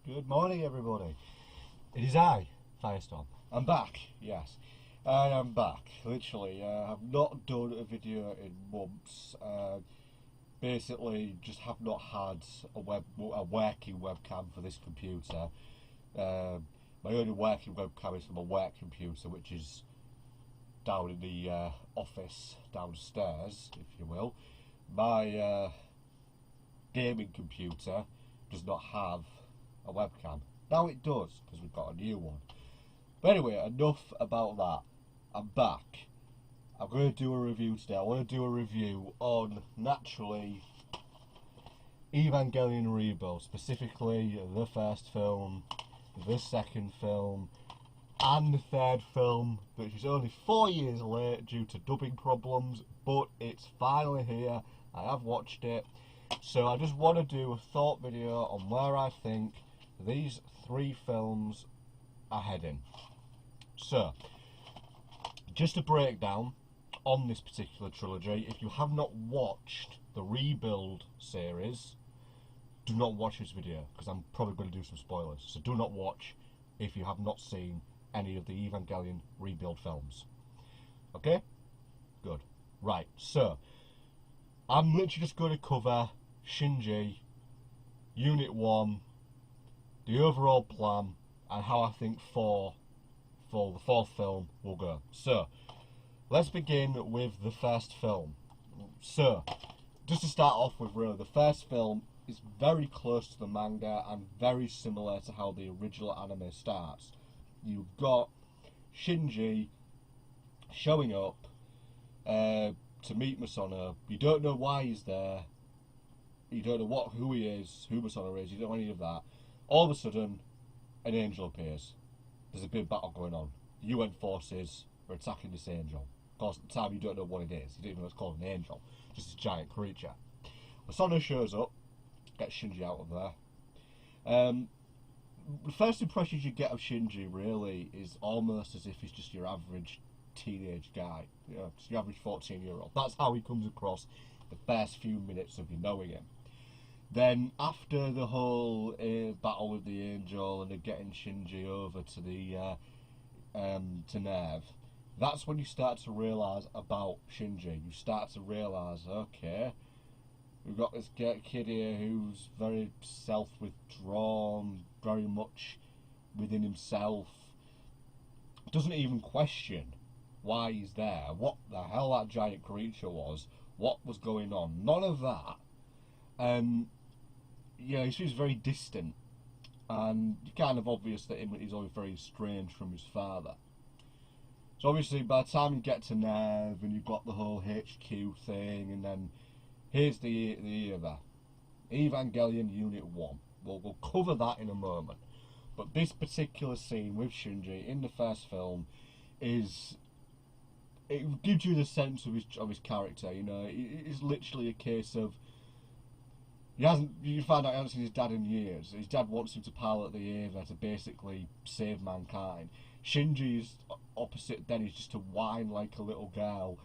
Good morning, everybody. It is I, Firestorm. I'm back, yes. I am back, literally. I've not done a video in months. Basically, just have not had a working webcam for this computer. My only working webcam is from a work computer, which is down in the office downstairs, if you will. My gaming computer does not have a webcam. Now it does, because we've got a new one. But anyway, enough about that. I'm back. I'm going to do a review today. I want to do a review on, naturally, Evangelion Rebuild, specifically the first film, the second film, and the third film, which is only 4 years late due to dubbing problems, but it's finally here. I have watched it. So I just want to do a thought video on where I think these three films are heading. So, just a breakdown on this particular trilogy. If you have not watched the Rebuild series, do not watch this video, because I'm probably going to do some spoilers. So do not watch if you have not seen any of the Evangelion Rebuild films. Okay? Good. Right, so I'm literally just going to cover Shinji, Unit 1, the overall plan, and how I think for the fourth film will go. So, let's begin with the first film. So, just to start off with, really, the first film is very close to the manga and very similar to how the original anime starts. You've got Shinji showing up to meet Masono. You don't know why he's there. You don't know who he is, who Masono is. You don't know any of that. All of a sudden, an angel appears. There's a big battle going on. UN forces are attacking this angel. Of course, at the time, you don't know what it is. You don't even know it's called an angel. Just a giant creature. Masono shows up, gets Shinji out of there. The first impressions you get of Shinji, really, is almost as if he's just your average teenage guy. You know, just your average 14-year-old. That's how he comes across the first few minutes of you knowing him. Then, after the whole battle with the angel and getting Shinji over to the to Nerve, that's when you start to realise about Shinji. You start to realise, okay, we've got this kid here who's very self-withdrawn, very much within himself, doesn't even question why he's there, what the hell that giant creature was, what was going on, none of that. Yeah, he seems very distant, and kind of obvious that he's always very estranged from his father. So obviously, by the time you get to Nev, and you've got the whole HQ thing, and then here's the EVA, Evangelion Unit 1. We'll cover that in a moment. But this particular scene with Shinji in the first film it gives you the sense of his character. You know, it's literally a case of you find out he hasn't seen his dad in years. His dad wants him to pilot the Eva to basically save mankind. Shinji's opposite then is just to whine like a little girl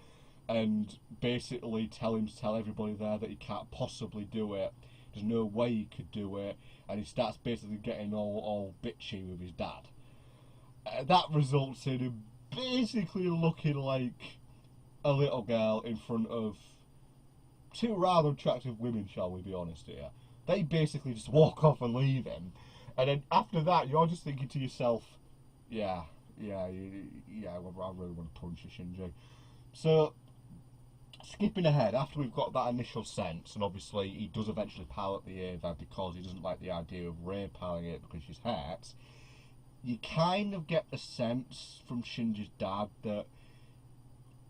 and basically tell everybody there that he can't possibly do it. There's no way he could do it, and he starts basically getting all bitchy with his dad. That results in him basically looking like a little girl in front of two rather attractive women, shall we be honest here. They basically just walk off and leave him, and then after that, you're just thinking to yourself, I really want to punch you, Shinji. So, skipping ahead, after we've got that initial sense, and obviously he does eventually pilot the Eva because he doesn't like the idea of Rei piloting it because she's hurt, you kind of get the sense from Shinji's dad that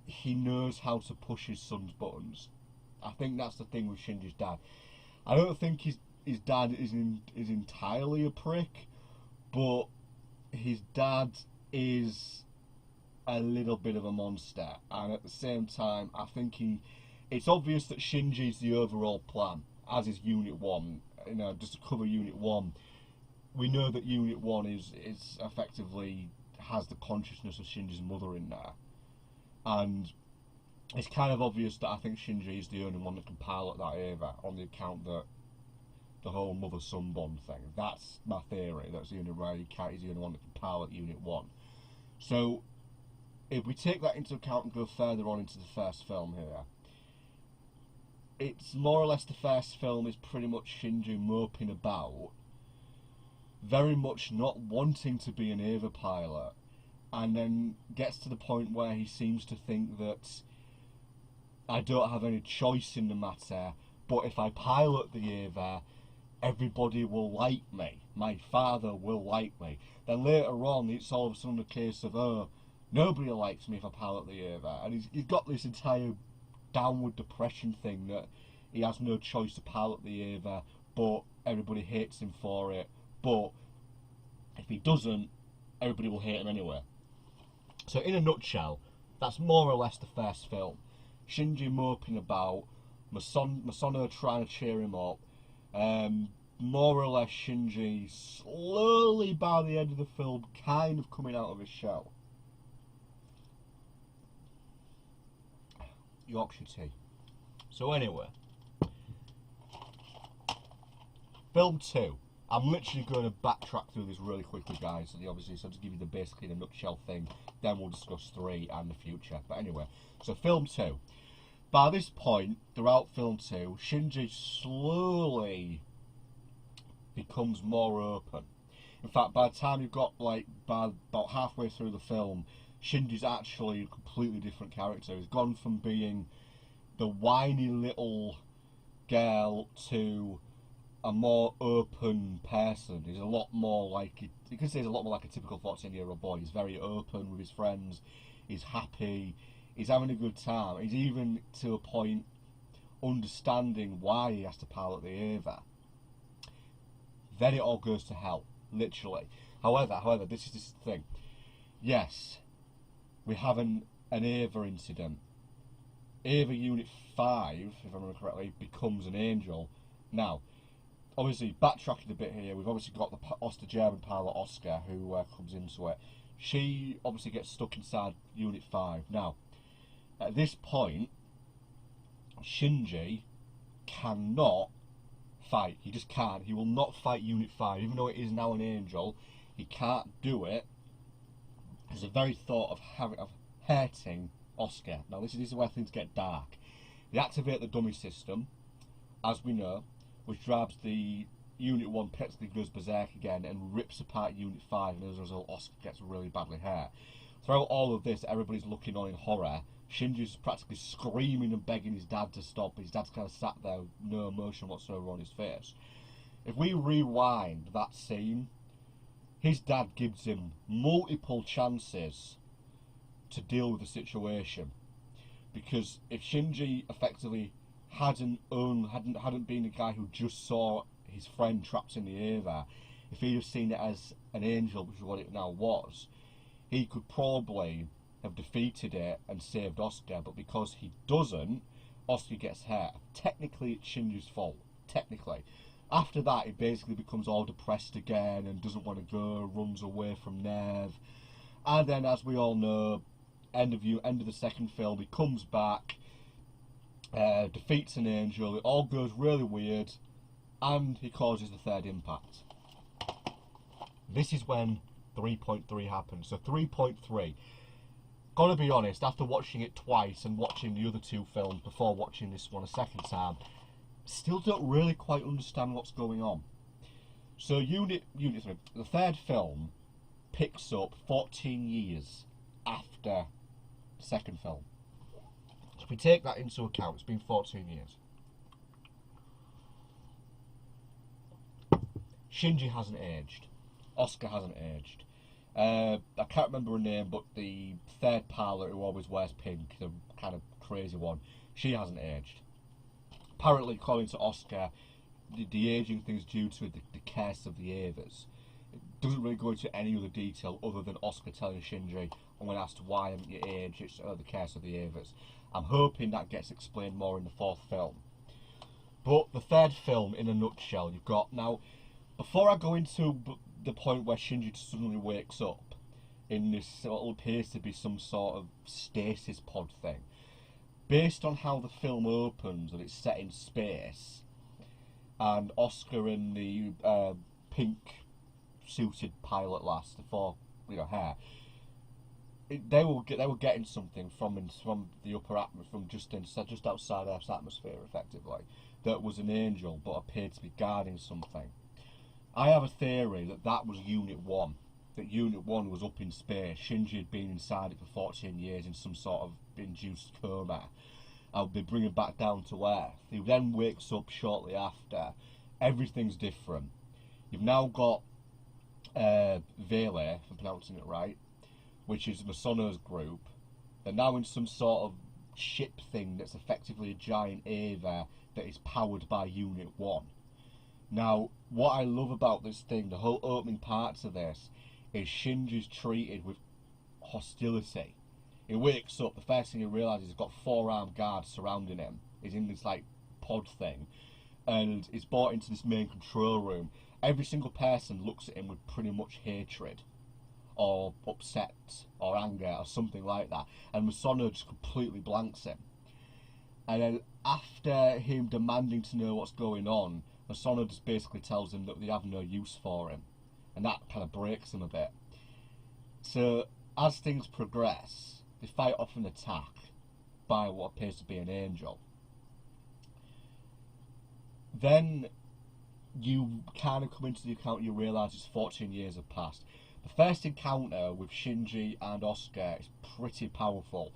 he knows how to push his son's buttons. I think that's the thing with Shinji's dad. I don't think his dad is entirely a prick, but his dad is a little bit of a monster, and at the same time, I think it's obvious that Shinji's the overall plan, as is Unit 1. You know, just to cover Unit 1, we know that Unit 1 is effectively has the consciousness of Shinji's mother in there, and it's kind of obvious that I think Shinji is the only one that can pilot that Eva, on the account that the whole mother-son bond thing. That's my theory. That's the only way he's the only one that can pilot Unit 1. So, if we take that into account and go further on into the first film here, it's more or less the first film is pretty much Shinji moping about, very much not wanting to be an Eva pilot, and then gets to the point where he seems to think that I don't have any choice in the matter, but if I pilot the Eva, everybody will like me. My father will like me. Then later on, it's all of a sudden a case of, oh, nobody likes me if I pilot the Eva. And he's got this entire downward depression thing that he has no choice to pilot the Eva, but everybody hates him for it. But if he doesn't, everybody will hate him anyway. So in a nutshell, that's more or less the first film. Shinji moping about, Masono trying to cheer him up, more or less Shinji slowly by the end of the film kind of coming out of his shell. Yorkshire tea. So anyway, film 2. I'm literally going to backtrack through this really quickly, guys. Obviously, so to give you the basically the nutshell thing, then we'll discuss 3 and the future. But anyway, so film 2. By this point, throughout film 2, Shinji slowly becomes more open. In fact, by the time you've got by about halfway through the film, Shinji's actually a completely different character. He's gone from being the whiny little girl to a more open person. He's a lot more like, you could say he's a lot more like a typical 14-year-old boy. He's very open with his friends, he's happy, he's having a good time. He's even to a point understanding why he has to pilot the Eva. Then it all goes to hell, literally. However, this is the thing. Yes, we have an Eva incident. Eva Unit 5, if I remember correctly, becomes an angel. Now, obviously, backtracking a bit here, we've obviously got the German pilot Oscar who comes into it. She obviously gets stuck inside Unit 5. Now, at this point, Shinji cannot fight. He just can't. He will not fight Unit 5, even though it is now an angel. He can't do it. There's a very thought of hurting Oscar. Now, this is where things get dark. They activate the dummy system, as we know, which drives the Unit 1 practically goes berserk again and rips apart Unit 5, and as a result Oscar gets really badly hurt. Throughout all of this, everybody's looking on in horror. Shinji's practically screaming and begging his dad to stop. His dad's kind of sat there with no emotion whatsoever on his face. If we rewind that scene, his dad gives him multiple chances to deal with the situation. Because if Shinji effectively hadn't been the guy who just saw his friend trapped in the Eva, if he'd have seen it as an angel, which is what it now was, he could probably have defeated it and saved Oscar, but because he doesn't, Oscar gets hurt. Technically, it's Shinji's fault. Technically. After that, he basically becomes all depressed again and doesn't want to go, runs away from Nev. And then, as we all know, end of the second film, he comes back, defeats an angel, it all goes really weird, and he causes the third impact. This is when 3.3 happens. So 3.3, gotta be honest, after watching it twice and watching the other 2 films before watching this one a second time, still don't really quite understand what's going on. So Unit 3, the third film, picks up 14 years after the second film. So if we take that into account, it's been 14 years. Shinji hasn't aged. Oscar hasn't aged. I can't remember her name, but the third pilot who always wears pink, the kind of crazy one, she hasn't aged. Apparently, according to Oscar, the aging thing's due to the curse of the Evas. It doesn't really go into any other detail other than Oscar telling Shinji, and when asked why haven't you aged, it's the curse of the Evas. I'm hoping that gets explained more in the 4th film. But the 3rd film, in a nutshell, you've got now, before I go into the point where Shinji suddenly wakes up in this what appears to be some sort of stasis pod thing, based on how the film opens and it's set in space, and Oscar and the pink suited pilot lass, the four, hair. They were getting something from the upper atmosphere, from just outside Earth's atmosphere, effectively, that was an angel but appeared to be guarding something. I have a theory that was Unit 1. That Unit 1 was up in space. Shinji had been inside it for 14 years in some sort of induced coma. I'll be bringing back down to Earth. He then wakes up shortly after. Everything's different. You've now got Vele, if I'm pronouncing it right, which is Masono's group. They're now in some sort of ship thing that's effectively a giant Eva that is powered by Unit 1. Now, what I love about this thing, the whole opening parts of this, is Shinji's treated with hostility. He wakes up, the first thing he realises he's got 4 armed guards surrounding him. He's in this like pod thing, and he's brought into this main control room. Every single person looks at him with pretty much hatred, or upset, or anger, or something like that, and Masono just completely blanks him. And then after him demanding to know what's going on, Masono just basically tells him that they have no use for him, and that kind of breaks him a bit. So as things progress, they fight off an attack by what appears to be an angel. Then you kind of come into the account, you realise it's 14 years have passed. The first encounter with Shinji and Oscar is pretty powerful.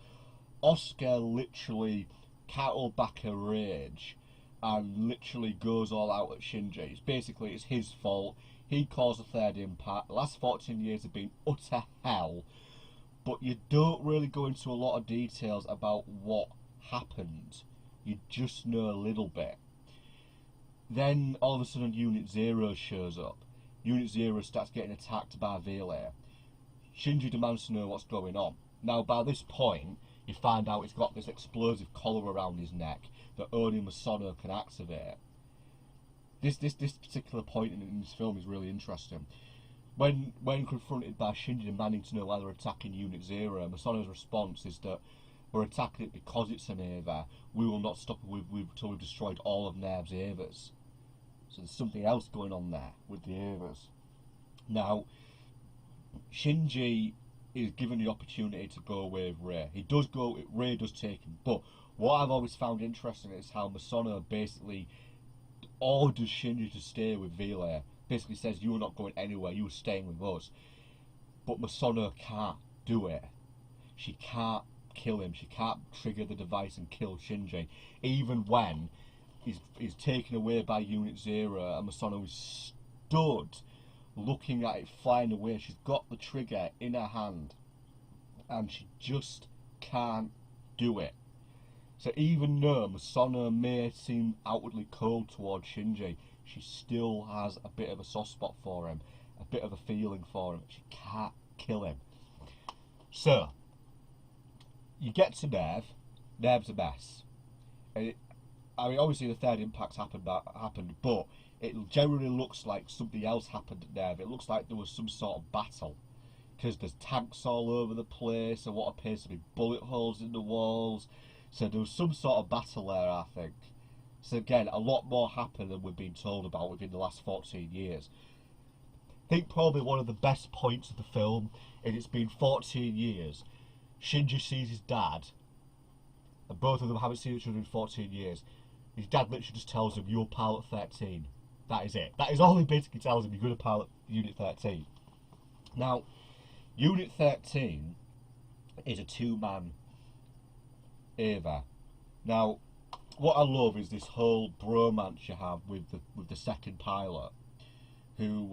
Oscar literally can't hold back her rage and literally goes all out at Shinji. It's his fault. He caused the third impact. The last 14 years have been utter hell, but you don't really go into a lot of details about what happened. You just know a little bit. Then all of a sudden Unit 0 shows up. Unit 0 starts getting attacked by Vele. Shinji demands to know what's going on. Now by this point, you find out he's got this explosive collar around his neck that only Masono can activate. This particular point in this film is really interesting. When confronted by Shinji demanding to know why they're attacking Unit 0, Masono's response is that we're attacking it because it's an Eva. We will not stop it until we've destroyed all of Nerv's Evas. So there's something else going on there with the Evas. Now, Shinji is given the opportunity to go with Rei. Rei does take him, but what I've always found interesting is how Masono basically orders Shinji to stay with Vele. Basically says, you're not going anywhere, you're staying with us. But Masono can't do it. She can't kill him, she can't trigger the device and kill Shinji. Even when he's taken away by Unit 0 and Masono is stood looking at it flying away. She's got the trigger in her hand and she just can't do it. So even though Masono may seem outwardly cold towards Shinji, she still has a bit of a soft spot for him, a bit of a feeling for him. She can't kill him. So you get to Nerv. Nerv's a mess. Obviously the third impact's happened, but it generally looks like something else happened at Nerv. It looks like there was some sort of battle, because there's tanks all over the place and what appears to be bullet holes in the walls. So there was some sort of battle there, I think. So again, a lot more happened than we've been told about within the last 14 years. I think probably one of the best points of the film is it's been 14 years. Shinji sees his dad, and both of them haven't seen each other in 14 years. His dad literally just tells him, you're pilot 13. That is it. That is all he basically tells him, you're going to pilot Unit 13. Now, Unit 13 is a 2-man Eva. Now, what I love is this whole bromance you have with the second pilot, who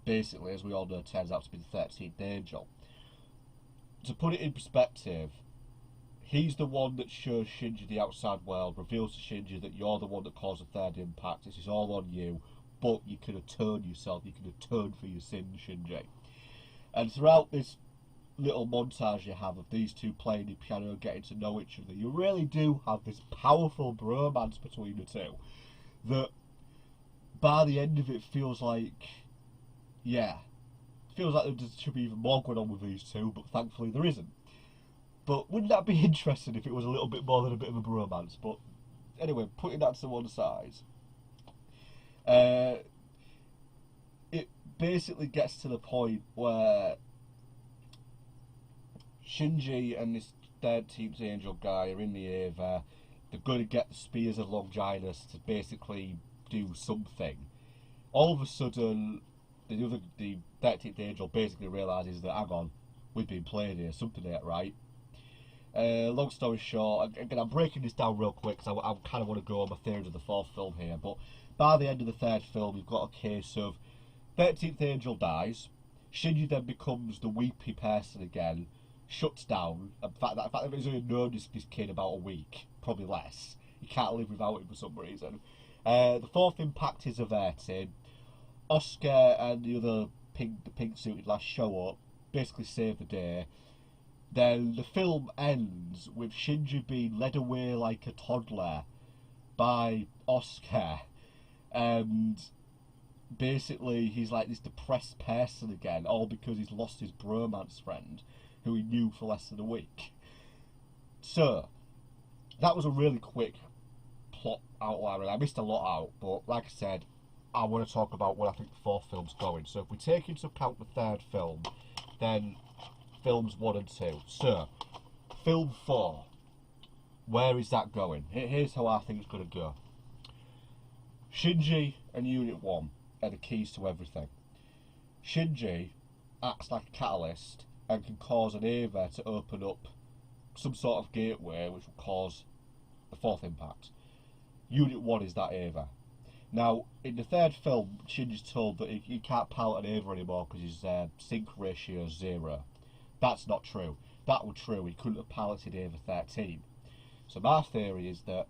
basically, as we all know, turns out to be the 13th angel. To put it in perspective, he's the one that shows Shinji the outside world, reveals to Shinji that you're the one that caused the third impact, this is all on you, but you can atone yourself, you can atone for your sins, Shinji. And throughout this little montage you have of these two playing the piano and getting to know each other, you really do have this powerful bromance between the two that by the end of it feels like, yeah, feels like there should be even more going on with these two, but thankfully there isn't. But wouldn't that be interesting if it was a little bit more than a bit of a bromance? But anyway, putting that to one side, It basically gets to the point where Shinji and this 13th Angel guy are in the Eva. They're going to get the Spears of Longinus to basically do something. All of a sudden, the 13th Angel basically realises that, hang on, we've been played here, something ain't right. Long story short, again, I'm breaking this down real quick because I kind of want to go on my theories of the fourth film here, but by the end of the third film, you've got a case of 13th Angel dies, Shinji then becomes the weepy person again, shuts down. In fact, he's only known this kid about a week, probably less. He can't live without him for some reason. The fourth impact is averted. Oscar and the other pink suited lass show up, basically save the day. Then the film ends with Shinji being led away like a toddler by Oscar, and basically he's like this depressed person again, all because he's lost his bromance friend, who he knew for less than a week. So, that was a really quick plot outline, and I missed a lot out, but like I said, I want to talk about where I think the fourth film's going. So if we take into account the third film, then films 1 and 2. So, film 4, where is that going? Here's how I think it's going to go. Shinji and Unit 1 are the keys to everything. Shinji acts like a catalyst and can cause an Eva to open up some sort of gateway which will cause the fourth impact. Unit 1 is that Eva. Now, in the third film, Shinji's told that he can't pilot an Eva anymore because his sync ratio is 0. That's not true. If that were true, he couldn't have piloted Eva 13. So my theory is that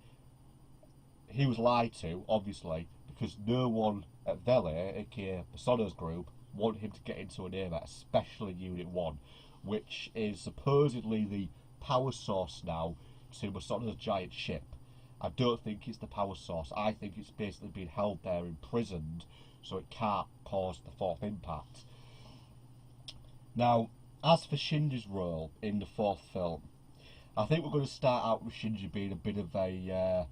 he was lied to, obviously, because no one at Vele, aka Persona's group, want him to get into an Eva, especially Unit 1, which is supposedly the power source now to Persona's giant ship. I don't think it's the power source. I think it's basically been held there, imprisoned, so it can't cause the fourth impact. Now, as for Shinji's role in the fourth film, I think we're going to start out with Shinji being a bit of a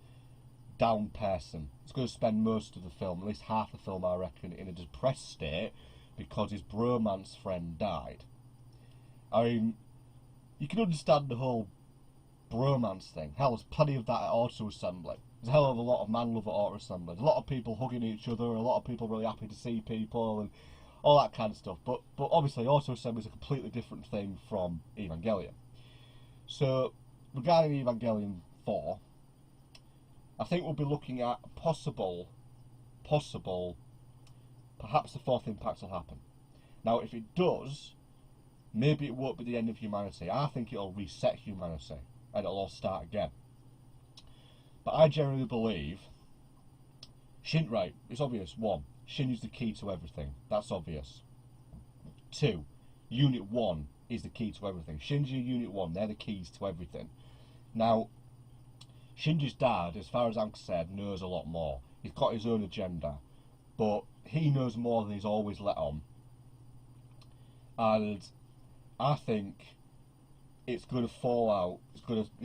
down person. He's going to spend most of the film, at least half the film I reckon, in a depressed state because his bromance friend died. I mean, you can understand the whole bromance thing. Hell, there's plenty of that at auto assembly. There's a hell of a lot of man love at auto assembly. There's a lot of people hugging each other, a lot of people really happy to see people, and all that kind of stuff. But obviously, auto assembly is a completely different thing from Evangelion. So, regarding Evangelion 4, I think we'll be looking at possible, perhaps the fourth impact will happen. Now, if it does, maybe it won't be the end of humanity. I think it'll reset humanity, and it'll all start again. But I generally believe, right, it's obvious. 1, Shinji's the key to everything. That's obvious. 2, Unit 1 is the key to everything. Shinji and Unit 1, they're the keys to everything. Now, Shinji's dad, as far as I'm concerned, knows a lot more. He's got his own agenda, but he knows more than he's always let on. And I think it's going to fall out. It's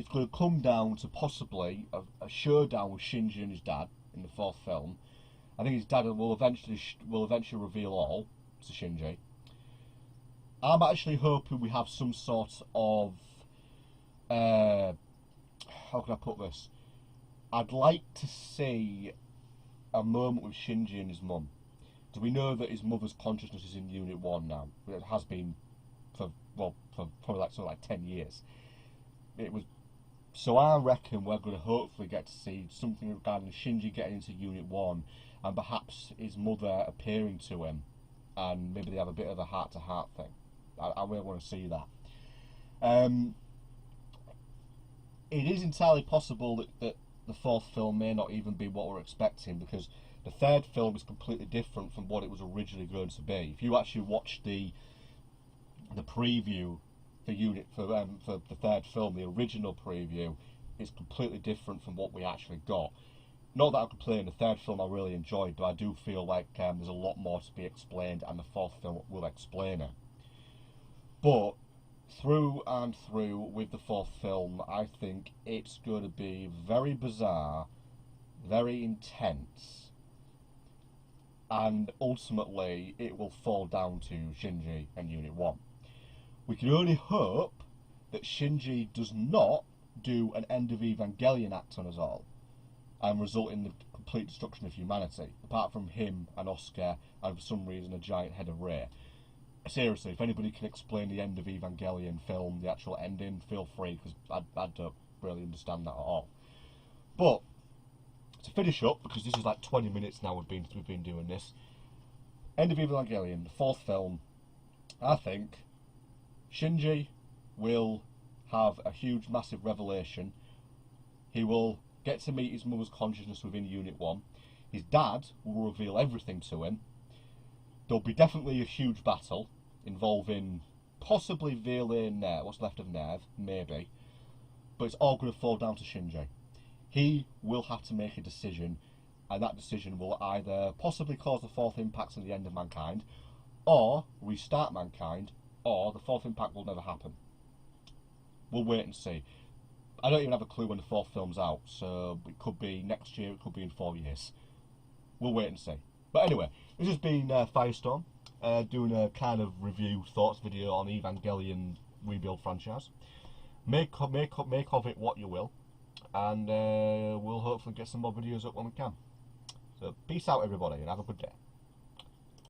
going to come down to possibly a showdown with Shinji and his dad in the fourth film. I think his dad will eventually reveal all to Shinji. I'm actually hoping we have some sort of how can I put this? I'd like to see a moment with Shinji and his mum. Do we know that his mother's consciousness is in Unit 1 now? It has been for probably like 10 years. So I reckon we're going to hopefully get to see something regarding Shinji getting into Unit 1 and perhaps his mother appearing to him, and maybe they have a bit of a heart-to-heart thing. I really want to see that. It is entirely possible that the fourth film may not even be what we're expecting, because the third film is completely different from what it was originally going to be. If you actually watch the preview for the third film, the original preview, is completely different from what we actually got. Not that I'm complaining, the third film I really enjoyed, but I do feel like there's a lot more to be explained, and the fourth film will explain it. But through and through with the fourth film, I think it's going to be very bizarre, very intense, and ultimately it will fall down to Shinji and Unit 1. We can only hope that Shinji does not do an end of Evangelion act on us all and result in the complete destruction of humanity, apart from him and Oscar and for some reason a giant head of Rey. Seriously, if anybody can explain the end of Evangelion film, the actual ending, feel free, because I don't really understand that at all. But to finish up, because this is like 20 minutes now we've been doing this, end of Evangelion, the fourth film, I think Shinji will have a huge, massive revelation. He will get to meet his mother's consciousness within Unit 1. His dad will reveal everything to him. There'll be definitely a huge battle involving possibly Vele and Nerv, what's left of Nerv, maybe. But it's all going to fall down to Shinji. He will have to make a decision, and that decision will either possibly cause the fourth impact and the end of mankind, or restart mankind, or the fourth impact will never happen. We'll wait and see. I don't even have a clue when the fourth film's out, so it could be next year, it could be in 4 years. We'll wait and see. But anyway, this has been Firestorm, doing a kind of review thoughts video on Evangelion Rebuild franchise. Make of it what you will, and we'll hopefully get some more videos up when we can. So peace out everybody, and have a good day.